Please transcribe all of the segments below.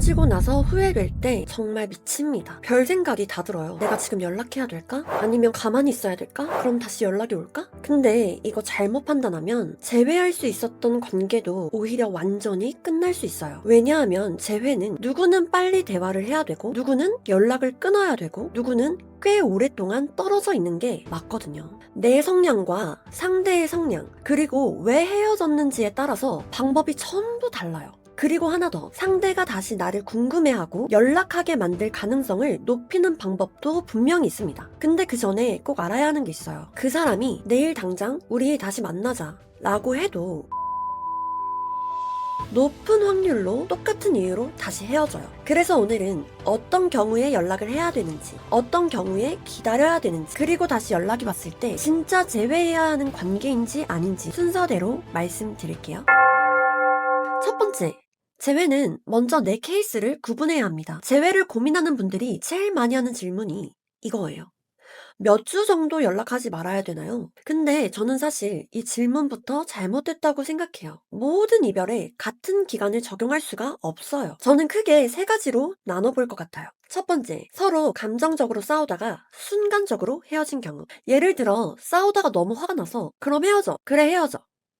헤어지고 나서 후회될 때 정말 미칩니다. 별 생각이 다 들어요. 내가 지금 연락해야 될까? 아니면 가만히 있어야 될까? 그럼 다시 연락이 올까? 근데 이거 잘못 판단하면 재회할 수 있었던 관계도 오히려 완전히 끝날 수 있어요. 왜냐하면 재회는 누구는 빨리 대화를 해야 되고 누구는 연락을 끊어야 되고 누구는 꽤 오랫동안 떨어져 있는 게 맞거든요. 내 성향과 상대의 성향, 그리고 왜 헤어졌는지에 따라서 방법이 전부 달라요. 그리고 하나 더, 상대가 다시 나를 궁금해하고 연락하게 만들 가능성을 높이는 방법도 분명히 있습니다. 근데 그 전에 꼭 알아야 하는 게 있어요. 그 사람이 내일 당장 우리 다시 만나자 라고 해도 높은 확률로 똑같은 이유로 다시 헤어져요. 그래서 오늘은 어떤 경우에 연락을 해야 되는지, 어떤 경우에 기다려야 되는지, 그리고 다시 연락이 왔을 때 진짜 재회해야 하는 관계인지 아닌지 순서대로 말씀드릴게요. 첫 번째, 재회는 먼저 내 케이스를 구분해야 합니다. 재회를 고민하는 분들이 제일 많이 하는 질문이 이거예요. 몇 주 정도 연락하지 말아야 되나요? 근데 저는 사실 이 질문부터 잘못됐다고 생각해요. 모든 이별에 같은 기간을 적용할 수가 없어요. 저는 크게 세 가지로 나눠볼 것 같아요. 첫 번째, 서로 감정적으로 싸우다가 순간적으로 헤어진 경우. 예를 들어 싸우다가 너무 화가 나서 그럼 헤어져. 그래 헤어져.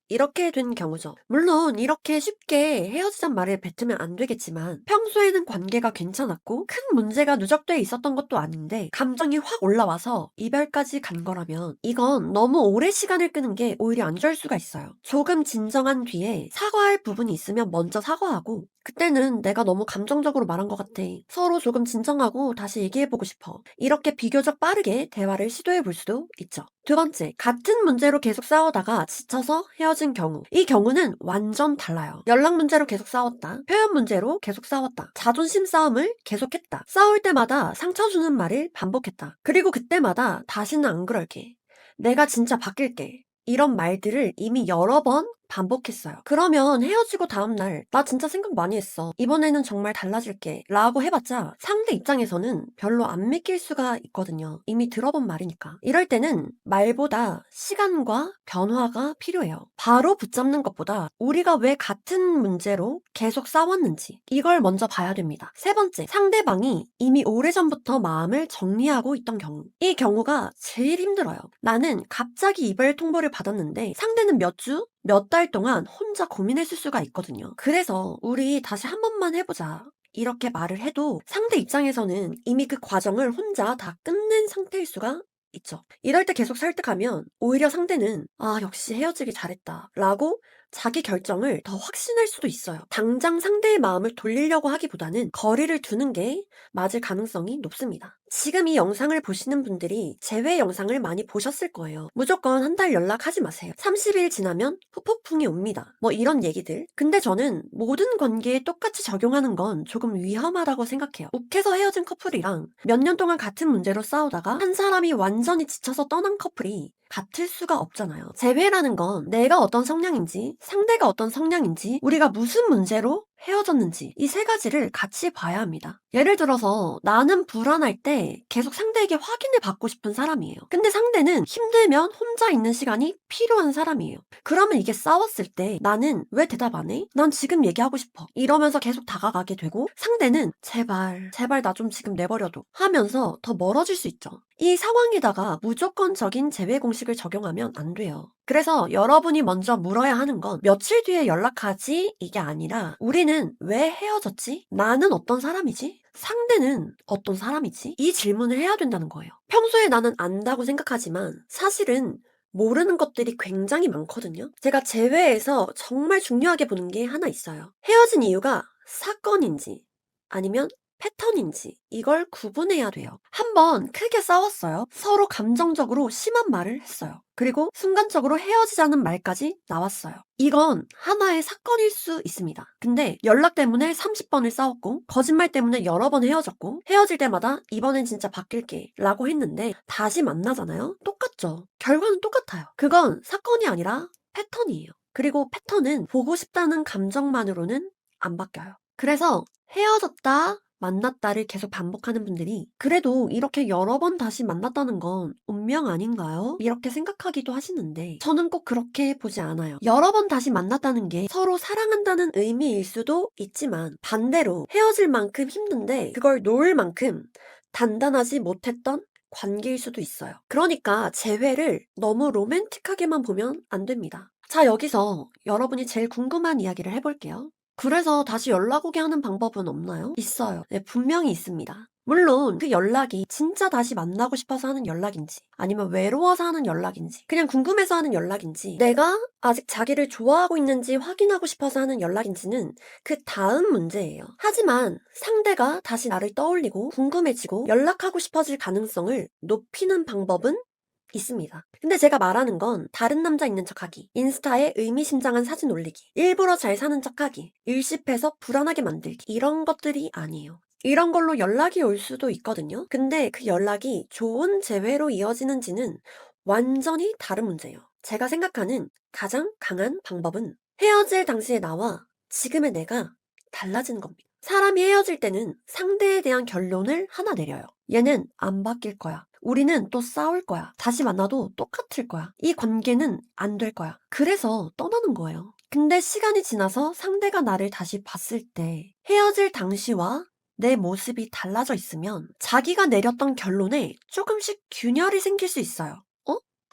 이렇게 된 경우죠. 물론 이렇게 쉽게 헤어지자는 말을 뱉으면 안 되겠지만 평소에는 관계가 괜찮았고 큰 문제가 누적돼 있었던 것도 아닌데 감정이 확 올라와서 이별까지 간 거라면 이건 너무 오래 시간을 끄는 게 오히려 안 좋을 수가 있어요. 조금 진정한 뒤에 사과할 부분이 있으면 먼저 사과하고 그때는 내가 너무 감정적으로 말한 것 같아. 서로 조금 진정하고 다시 얘기해보고 싶어. 이렇게 비교적 빠르게 대화를 시도해볼 수도 있죠. 두 번째, 같은 문제로 계속 싸우다가 지쳐서 헤어진 경우. 이 경우는 완전 달라요. 연락 문제로 계속 싸웠다. 표현 문제로 계속 싸웠다. 자존심 싸움을 계속했다. 싸울 때마다 상처 주는 말을 반복했다. 그리고 그때마다 다시는 안 그럴게. 내가 진짜 바뀔게. 이런 말들을 이미 여러 번 반복했어요. 그러면 헤어지고 다음날 나 진짜 생각 많이 했어. 이번에는 정말 달라질게 라고 해봤자 상대 입장에서는 별로 안 믿길 수가 있거든요. 이미 들어본 말이니까. 이럴 때는 말보다 시간과 변화가 필요해요. 바로 붙잡는 것보다 우리가 왜 같은 문제로 계속 싸웠는지 이걸 먼저 봐야 됩니다. 세 번째, 상대방이 이미 오래전부터 마음을 정리하고 있던 경우. 이 경우가 제일 힘들어요. 나는 갑자기 이별 통보를 받았는데 상대는 몇 주, 몇 달 동안 혼자 고민했을 수가 있거든요. 그래서 우리 다시 한 번만 해보자. 이렇게 말을 해도 상대 입장에서는 이미 그 과정을 혼자 다 끝낸 상태일 수가 있죠. 이럴 때 계속 설득하면 오히려 상대는 아, 역시 헤어지기 잘했다 라고 자기 결정을 더 확신할 수도 있어요. 당장 상대의 마음을 돌리려고 하기보다는 거리를 두는 게 맞을 가능성이 높습니다. 지금 이 영상을 보시는 분들이 재회 영상을 많이 보셨을 거예요. 무조건 한 달 연락하지 마세요. 30일 지나면 후폭풍이 옵니다. 뭐 이런 얘기들. 근데 저는 모든 관계에 똑같이 적용하는 건 조금 위험하다고 생각해요. 욱해서 헤어진 커플이랑 몇 년 동안 같은 문제로 싸우다가 한 사람이 완전히 지쳐서 떠난 커플이 같을 수가 없잖아요. 재회라는 건 내가 어떤 성향인지, 상대가 어떤 성향인지, 우리가 무슨 문제로 헤어졌는지 이 세 가지를 같이 봐야 합니다. 예를 들어서 나는 불안할 때 계속 상대에게 확인을 받고 싶은 사람이에요. 근데 상대는 힘들면 혼자 있는 시간이 필요한 사람이에요. 그러면 이게 싸웠을 때 나는 왜 대답 안 해? 난 지금 얘기하고 싶어. 이러면서 계속 다가가게 되고 상대는 제발 나 좀 지금 내버려둬 하면서 더 멀어질 수 있죠. 이 상황에다가 무조건적인 재회 공식을 적용하면 안 돼요. 그래서 여러분이 먼저 물어야 하는 건 며칠 뒤에 연락하지 이게 아니라 우리는 왜 헤어졌지? 나는 어떤 사람이지? 상대는 어떤 사람이지? 이 질문을 해야 된다는 거예요. 평소에 나는 안다고 생각하지만 사실은 모르는 것들이 굉장히 많거든요. 제가 재회에서 정말 중요하게 보는 게 하나 있어요. 헤어진 이유가 사건인지 아니면 패턴인지 이걸 구분해야 돼요. 한번 크게 싸웠어요. 서로 감정적으로 심한 말을 했어요. 그리고 순간적으로 헤어지자는 말까지 나왔어요. 이건 하나의 사건일 수 있습니다. 근데 연락 때문에 30번을 싸웠고 거짓말 때문에 여러 번 헤어졌고 헤어질 때마다 이번엔 진짜 바뀔게 라고 했는데 다시 만나잖아요. 똑같죠. 결과는 똑같아요. 그건 사건이 아니라 패턴이에요. 그리고 패턴은 보고 싶다는 감정만으로는 안 바뀌어요. 그래서 헤어졌다 만났다를 계속 반복하는 분들이 그래도 이렇게 여러 번 다시 만났다는 건 운명 아닌가요? 이렇게 생각하기도 하시는데 저는 꼭 그렇게 보지 않아요. 여러 번 다시 만났다는 게 서로 사랑한다는 의미일 수도 있지만 반대로 헤어질 만큼 힘든데 그걸 놓을 만큼 단단하지 못했던 관계일 수도 있어요. 그러니까 재회를 너무 로맨틱하게만 보면 안 됩니다. 자, 여기서 여러분이 제일 궁금한 이야기를 해볼게요. 그래서 다시 연락 오게 하는 방법은 없나요? 있어요. 네, 분명히 있습니다. 물론 그 연락이 진짜 다시 만나고 싶어서 하는 연락인지 아니면 외로워서 하는 연락인지 그냥 궁금해서 하는 연락인지 내가 아직 자기를 좋아하고 있는지 확인하고 싶어서 하는 연락인지는 그 다음 문제예요. 하지만 상대가 다시 나를 떠올리고 궁금해지고 연락하고 싶어질 가능성을 높이는 방법은 있습니다. 근데 제가 말하는 건 다른 남자 있는 척하기, 인스타에 의미심장한 사진 올리기, 일부러 잘 사는 척하기, 일십해서 불안하게 만들기 이런 것들이 아니에요. 이런 걸로 연락이 올 수도 있거든요. 근데 그 연락이 좋은 재회로 이어지는지는 완전히 다른 문제예요. 제가 생각하는 가장 강한 방법은 헤어질 당시의 나와 지금의 내가 달라지는 겁니다. 사람이 헤어질 때는 상대에 대한 결론을 하나 내려요. 얘는 안 바뀔 거야. 우리는 또 싸울 거야. 다시 만나도 똑같을 거야. 이 관계는 안 될 거야. 그래서 떠나는 거예요. 근데 시간이 지나서 상대가 나를 다시 봤을 때 헤어질 당시와 내 모습이 달라져 있으면 자기가 내렸던 결론에 조금씩 균열이 생길 수 있어요.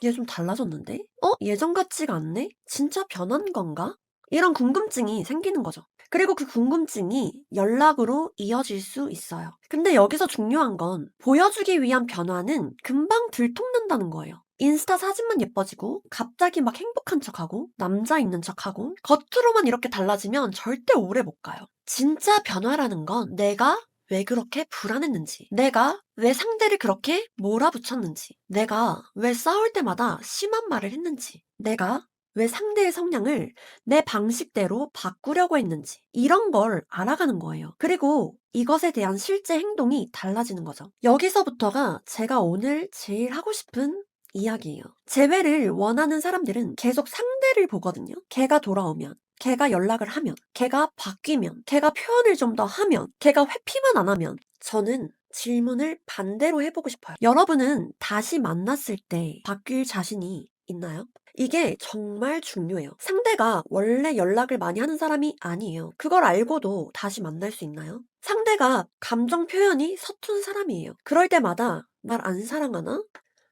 얘 좀 달라졌는데? 예전 같지가 않네? 진짜 변한 건가? 이런 궁금증이 생기는 거죠. 그리고 그 궁금증이 연락으로 이어질 수 있어요. 근데 여기서 중요한 건 보여주기 위한 변화는 금방 들통난다는 거예요. 인스타 사진만 예뻐지고 갑자기 막 행복한 척하고 남자 있는 척하고 겉으로만 이렇게 달라지면 절대 오래 못 가요. 진짜 변화라는 건 내가 왜 그렇게 불안했는지, 내가 왜 상대를 그렇게 몰아붙였는지, 내가 왜 싸울 때마다 심한 말을 했는지, 내가 왜 상대의 성향을 내 방식대로 바꾸려고 했는지, 이런 걸 알아가는 거예요. 그리고 이것에 대한 실제 행동이 달라지는 거죠. 여기서부터가 제가 오늘 제일 하고 싶은 이야기예요. 재회를 원하는 사람들은 계속 상대를 보거든요. 걔가 돌아오면. 걔가 연락을 하면, 걔가 바뀌면, 걔가 표현을 좀 더 하면, 걔가 회피만 안 하면, 저는 질문을 반대로 해보고 싶어요. 여러분은 다시 만났을 때 바뀔 자신이 있나요? 이게 정말 중요해요. 상대가 원래 연락을 많이 하는 사람이 아니에요. 그걸 알고도 다시 만날 수 있나요? 상대가 감정 표현이 서툰 사람이에요. 그럴 때마다 날 안 사랑하나?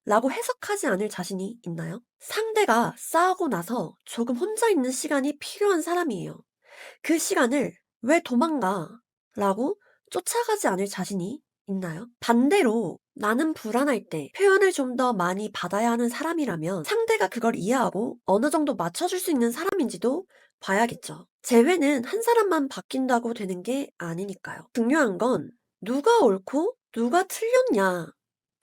라고 해석하지 않을 자신이 있나요? 상대가 싸우고 나서 조금 혼자 있는 시간이 필요한 사람이에요. 그 시간을 왜 도망가? 라고 쫓아가지 않을 자신이 있나요? 반대로 나는 불안할 때 표현을 좀 더 많이 받아야 하는 사람이라면 상대가 그걸 이해하고 어느 정도 맞춰줄 수 있는 사람인지도 봐야겠죠. 재회는 한 사람만 바뀐다고 되는 게 아니니까요. 중요한 건 누가 옳고 누가 틀렸냐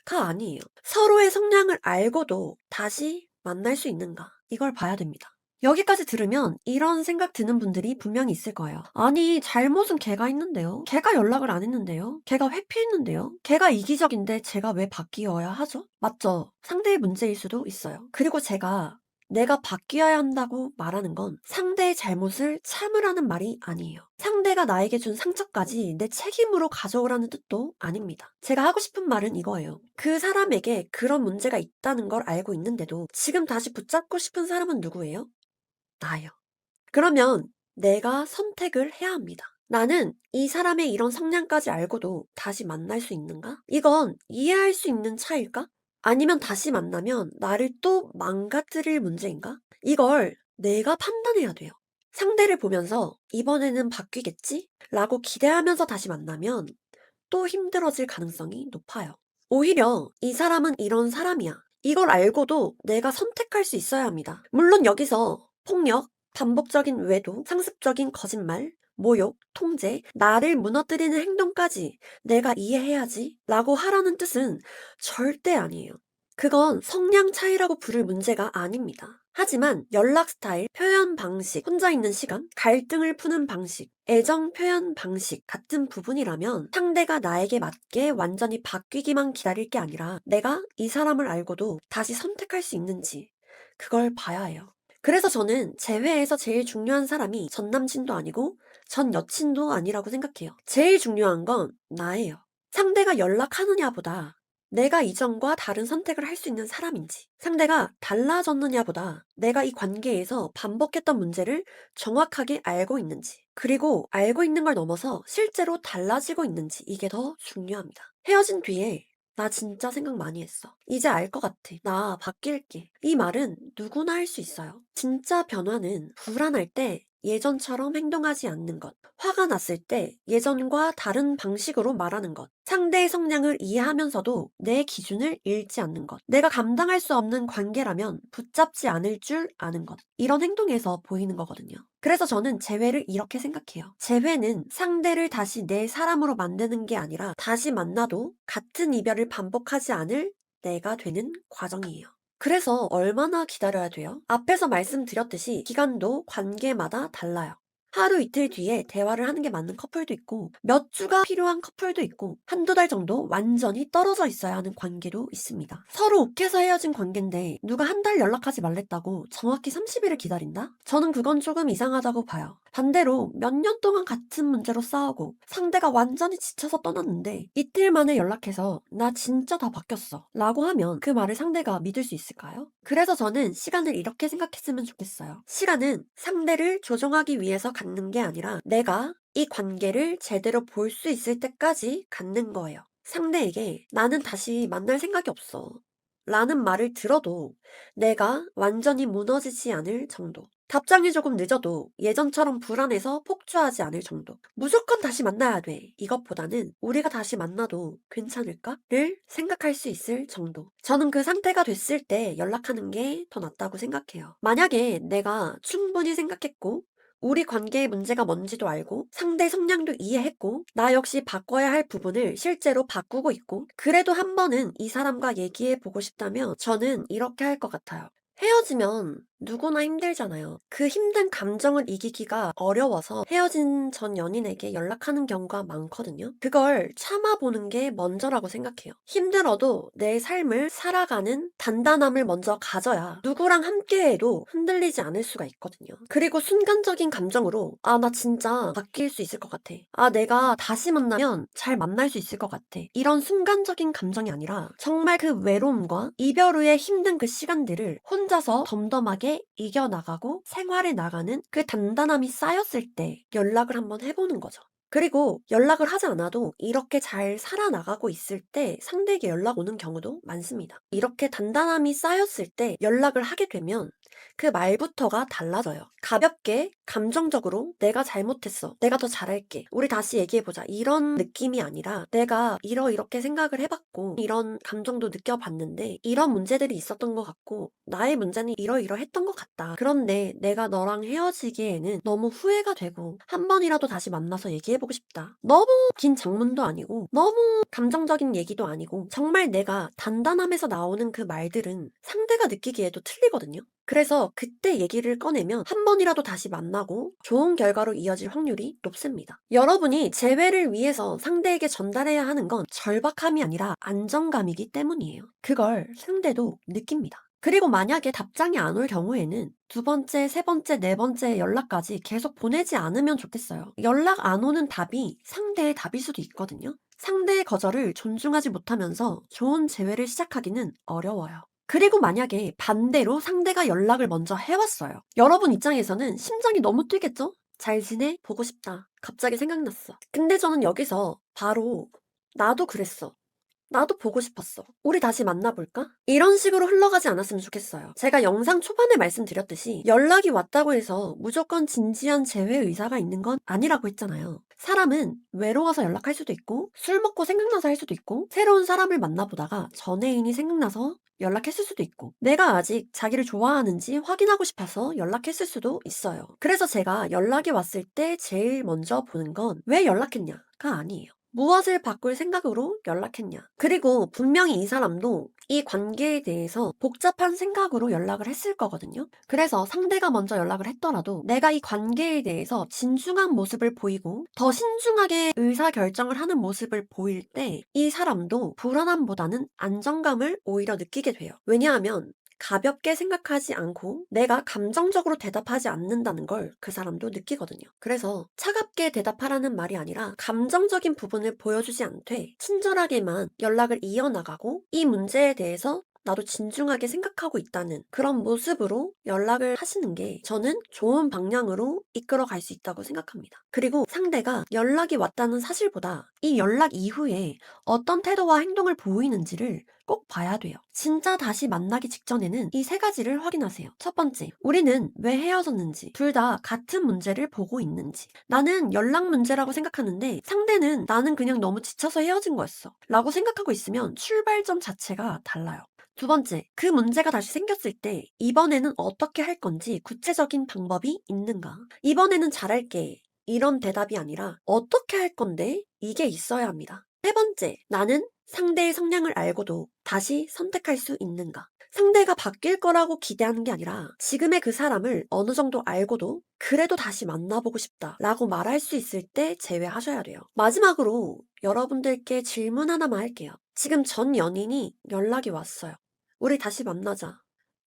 가 아니에요. 서로의 성향을 알고도 다시 만날 수 있는가? 이걸 봐야 됩니다. 여기까지 들으면 이런 생각 드는 분들이 분명히 있을 거예요. 아니, 잘못은 걔가 있는데요. 걔가 연락을 안 했는데요. 걔가 회피했는데요. 걔가 이기적인데 제가 왜 바뀌어야 하죠? 맞죠? 상대의 문제일 수도 있어요. 그리고 제가 내가 바뀌어야 한다고 말하는 건 상대의 잘못을 참으라는 말이 아니에요. 상대가 나에게 준 상처까지 내 책임으로 가져오라는 뜻도 아닙니다. 제가 하고 싶은 말은 이거예요. 그 사람에게 그런 문제가 있다는 걸 알고 있는데도 지금 다시 붙잡고 싶은 사람은 누구예요? 나예요. 그러면 내가 선택을 해야 합니다. 나는 이 사람의 이런 성향까지 알고도 다시 만날 수 있는가? 이건 이해할 수 있는 차일까? 아니면 다시 만나면 나를 또 망가뜨릴 문제인가? 이걸 내가 판단해야 돼요. 상대를 보면서 이번에는 바뀌겠지? 라고 기대하면서 다시 만나면 또 힘들어질 가능성이 높아요. 오히려 이 사람은 이런 사람이야. 이걸 알고도 내가 선택할 수 있어야 합니다. 물론 여기서 폭력, 반복적인 외도, 상습적인 거짓말, 모욕, 통제, 나를 무너뜨리는 행동까지 내가 이해해야지 라고 하라는 뜻은 절대 아니에요. 그건 성향 차이라고 부를 문제가 아닙니다. 하지만 연락 스타일, 표현 방식, 혼자 있는 시간, 갈등을 푸는 방식, 애정 표현 방식 같은 부분이라면 상대가 나에게 맞게 완전히 바뀌기만 기다릴 게 아니라 내가 이 사람을 알고도 다시 선택할 수 있는지 그걸 봐야 해요. 그래서 저는 제 회에서 제일 중요한 사람이 전 남친도 아니고 전 여친도 아니라고 생각해요. 제일 중요한 건 나예요. 상대가 연락하느냐보다 내가 이전과 다른 선택을 할 수 있는 사람인지, 상대가 달라졌느냐보다 내가 이 관계에서 반복했던 문제를 정확하게 알고 있는지, 그리고 알고 있는 걸 넘어서 실제로 달라지고 있는지, 이게 더 중요합니다. 헤어진 뒤에 나 진짜 생각 많이 했어. 이제 알 것 같아. 나 바뀔게. 이 말은 누구나 할 수 있어요. 진짜 변화는 불안할 때 예전처럼 행동하지 않는 것, 화가 났을 때 예전과 다른 방식으로 말하는 것, 상대의 성향을 이해하면서도 내 기준을 잃지 않는 것, 내가 감당할 수 없는 관계라면 붙잡지 않을 줄 아는 것, 이런 행동에서 보이는 거거든요. 그래서 저는 재회를 이렇게 생각해요. 재회는 상대를 다시 내 사람으로 만드는 게 아니라 다시 만나도 같은 이별을 반복하지 않을 내가 되는 과정이에요. 그래서 얼마나 기다려야 돼요? 앞에서 말씀드렸듯이 기간도 관계마다 달라요. 하루 이틀 뒤에 대화를 하는 게 맞는 커플도 있고, 몇 주가 필요한 커플도 있고, 한두 달 정도 완전히 떨어져 있어야 하는 관계도 있습니다. 서로 욱해서 헤어진 관계인데 누가 한 달 연락하지 말랬다고 정확히 30일을 기다린다? 저는 그건 조금 이상하다고 봐요. 반대로 몇 년 동안 같은 문제로 싸우고 상대가 완전히 지쳐서 떠났는데 이틀 만에 연락해서 나 진짜 다 바뀌었어 라고 하면 그 말을 상대가 믿을 수 있을까요? 그래서 저는 시간을 이렇게 생각했으면 좋겠어요. 시간은 상대를 조종하기 위해서 갖는 게 아니라 내가 이 관계를 제대로 볼 수 있을 때까지 갖는 거예요. 상대에게 나는 다시 만날 생각이 없어 라는 말을 들어도 내가 완전히 무너지지 않을 정도. 답장이 조금 늦어도 예전처럼 불안해서 폭주하지 않을 정도. 무조건 다시 만나야 돼. 이것보다는 우리가 다시 만나도 괜찮을까?를 생각할 수 있을 정도. 저는 그 상태가 됐을 때 연락하는 게 더 낫다고 생각해요. 만약에 내가 충분히 생각했고 우리 관계의 문제가 뭔지도 알고 상대 성향도 이해했고 나 역시 바꿔야 할 부분을 실제로 바꾸고 있고 그래도 한 번은 이 사람과 얘기해 보고 싶다면 저는 이렇게 할 것 같아요. 헤어지면 누구나 힘들잖아요. 그 힘든 감정을 이기기가 어려워서 헤어진 전 연인에게 연락하는 경우가 많거든요. 그걸 참아보는 게 먼저라고 생각해요. 힘들어도 내 삶을 살아가는 단단함을 먼저 가져야 누구랑 함께해도 흔들리지 않을 수가 있거든요. 그리고 순간적인 감정으로 나 진짜 바뀔 수 있을 것 같아. 내가 다시 만나면 잘 만날 수 있을 것 같아. 이런 순간적인 감정이 아니라 정말 그 외로움과 이별 후의 힘든 그 시간들을 혼자서 덤덤하게 이겨나가고 생활해 나가는 그 단단함이 쌓였을 때 연락을 한번 해보는 거죠. 그리고 연락을 하지 않아도 이렇게 잘 살아나가고 있을 때 상대에게 연락 오는 경우도 많습니다. 이렇게 단단함이 쌓였을 때 연락을 하게 되면 그 말부터가 달라져요. 가볍게 감정적으로 내가 잘못했어. 내가 더 잘할게. 우리 다시 얘기해보자. 이런 느낌이 아니라 내가 이렇게 생각을 해봤고 이런 감정도 느껴봤는데 이런 문제들이 있었던 것 같고 나의 문제는 이러이러했던 것 같다. 그런데 내가 너랑 헤어지기에는 너무 후회가 되고 한 번이라도 다시 만나서 얘기해보고 싶다. 너무 긴 장문도 아니고 너무 감정적인 얘기도 아니고 정말 내가 단단함에서 나오는 그 말들은 상대가 느끼기에도 틀리거든요. 그래서 그때 얘기를 꺼내면 한 번이라도 다시 만나고 좋은 결과로 이어질 확률이 높습니다. 여러분이 재회를 위해서 상대에게 전달해야 하는 건 절박함이 아니라 안정감이기 때문이에요. 그걸 상대도 느낍니다. 그리고 만약에 답장이 안 올 경우에는 두 번째, 세 번째, 네 번째 연락까지 계속 보내지 않으면 좋겠어요. 연락 안 오는 답이 상대의 답일 수도 있거든요. 상대의 거절을 존중하지 못하면서 좋은 재회를 시작하기는 어려워요. 그리고 만약에 반대로 상대가 연락을 먼저 해왔어요. 여러분 입장에서는 심장이 너무 뛰겠죠? 잘 지내? 보고 싶다. 갑자기 생각났어. 근데 저는 여기서 바로 나도 그랬어. 나도 보고 싶었어. 우리 다시 만나볼까? 이런 식으로 흘러가지 않았으면 좋겠어요. 제가 영상 초반에 말씀드렸듯이 연락이 왔다고 해서 무조건 진지한 재회 의사가 있는 건 아니라고 했잖아요. 사람은 외로워서 연락할 수도 있고 술 먹고 생각나서 할 수도 있고 새로운 사람을 만나보다가 전 애인이 생각나서 연락했을 수도 있고 내가 아직 자기를 좋아하는지 확인하고 싶어서 연락했을 수도 있어요. 그래서 제가 연락이 왔을 때 제일 먼저 보는 건 왜 연락했냐가 아니에요. 무엇을 바꿀 생각으로 연락했냐. 그리고 분명히 이 사람도 이 관계에 대해서 복잡한 생각으로 연락을 했을 거거든요. 그래서 상대가 먼저 연락을 했더라도 내가 이 관계에 대해서 진중한 모습을 보이고 더 신중하게 의사결정을 하는 모습을 보일 때 이 사람도 불안함보다는 안정감을 오히려 느끼게 돼요. 왜냐하면 가볍게 생각하지 않고 내가 감정적으로 대답하지 않는다는 걸 그 사람도 느끼거든요. 그래서 차갑게 대답하라는 말이 아니라 감정적인 부분을 보여주지 않되 친절하게만 연락을 이어나가고 이 문제에 대해서 나도 진중하게 생각하고 있다는 그런 모습으로 연락을 하시는 게 저는 좋은 방향으로 이끌어 갈 수 있다고 생각합니다. 그리고 상대가 연락이 왔다는 사실보다 이 연락 이후에 어떤 태도와 행동을 보이는지를 꼭 봐야 돼요. 진짜 다시 만나기 직전에는 이 세 가지를 확인하세요. 첫 번째, 우리는 왜 헤어졌는지, 둘 다 같은 문제를 보고 있는지. 나는 연락 문제라고 생각하는데 상대는 나는 그냥 너무 지쳐서 헤어진 거였어 라고 생각하고 있으면 출발점 자체가 달라요. 두 번째, 그 문제가 다시 생겼을 때 이번에는 어떻게 할 건지 구체적인 방법이 있는가? 이번에는 잘할게. 이런 대답이 아니라 어떻게 할 건데 이게 있어야 합니다. 세 번째, 나는 상대의 성향을 알고도 다시 선택할 수 있는가? 상대가 바뀔 거라고 기대하는 게 아니라 지금의 그 사람을 어느 정도 알고도 그래도 다시 만나보고 싶다 라고 말할 수 있을 때 제외하셔야 돼요. 마지막으로 여러분들께 질문 하나만 할게요. 지금 전 연인이 연락이 왔어요. 우리 다시 만나자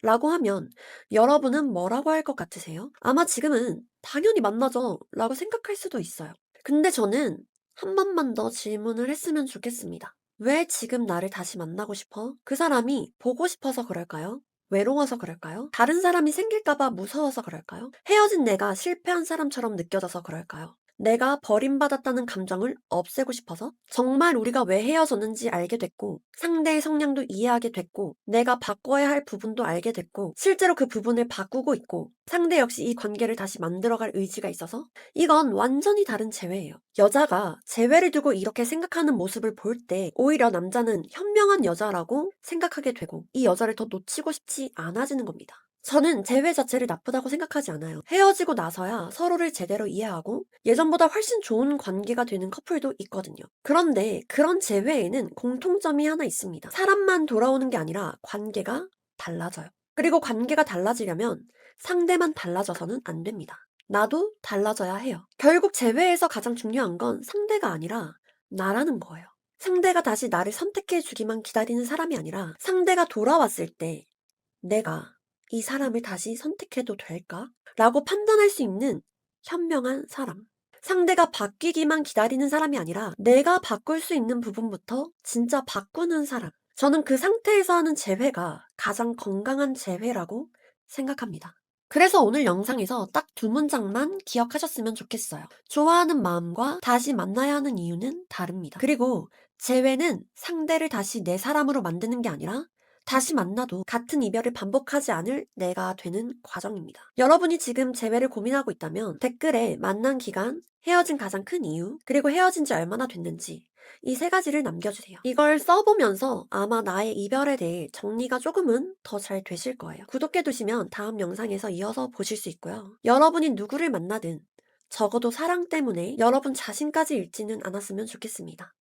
라고 하면 여러분은 뭐라고 할 것 같으세요? 아마 지금은 당연히 만나죠 라고 생각할 수도 있어요. 근데 저는 한 번만 더 질문을 했으면 좋겠습니다. 왜 지금 나를 다시 만나고 싶어? 그 사람이 보고 싶어서 그럴까요? 외로워서 그럴까요? 다른 사람이 생길까봐 무서워서 그럴까요? 헤어진 내가 실패한 사람처럼 느껴져서 그럴까요? 내가 버림받았다는 감정을 없애고 싶어서? 정말 우리가 왜 헤어졌는지 알게 됐고, 상대의 성향도 이해하게 됐고, 내가 바꿔야 할 부분도 알게 됐고, 실제로 그 부분을 바꾸고 있고, 상대 역시 이 관계를 다시 만들어갈 의지가 있어서 이건 완전히 다른 재회예요. 여자가 재회를 두고 이렇게 생각하는 모습을 볼 때 오히려 남자는 현명한 여자라고 생각하게 되고 이 여자를 더 놓치고 싶지 않아지는 겁니다. 저는 재회 자체를 나쁘다고 생각하지 않아요. 헤어지고 나서야 서로를 제대로 이해하고 예전보다 훨씬 좋은 관계가 되는 커플도 있거든요. 그런데 그런 재회에는 공통점이 하나 있습니다. 사람만 돌아오는 게 아니라 관계가 달라져요. 그리고 관계가 달라지려면 상대만 달라져서는 안 됩니다. 나도 달라져야 해요. 결국 재회에서 가장 중요한 건 상대가 아니라 나라는 거예요. 상대가 다시 나를 선택해 주기만 기다리는 사람이 아니라 상대가 돌아왔을 때 내가 이 사람을 다시 선택해도 될까? 라고 판단할 수 있는 현명한 사람. 상대가 바뀌기만 기다리는 사람이 아니라 내가 바꿀 수 있는 부분부터 진짜 바꾸는 사람. 저는 그 상태에서 하는 재회가 가장 건강한 재회라고 생각합니다. 그래서 오늘 영상에서 딱 두 문장만 기억하셨으면 좋겠어요. 좋아하는 마음과 다시 만나야 하는 이유는 다릅니다. 그리고 재회는 상대를 다시 내 사람으로 만드는 게 아니라 다시 만나도 같은 이별을 반복하지 않을 내가 되는 과정입니다. 여러분이 지금 재회를 고민하고 있다면 댓글에 만난 기간, 헤어진 가장 큰 이유, 그리고 헤어진 지 얼마나 됐는지 이 세 가지를 남겨주세요. 이걸 써보면서 아마 나의 이별에 대해 정리가 조금은 더 잘 되실 거예요. 구독해두시면 다음 영상에서 이어서 보실 수 있고요. 여러분이 누구를 만나든 적어도 사랑 때문에 여러분 자신까지 잃지는 않았으면 좋겠습니다.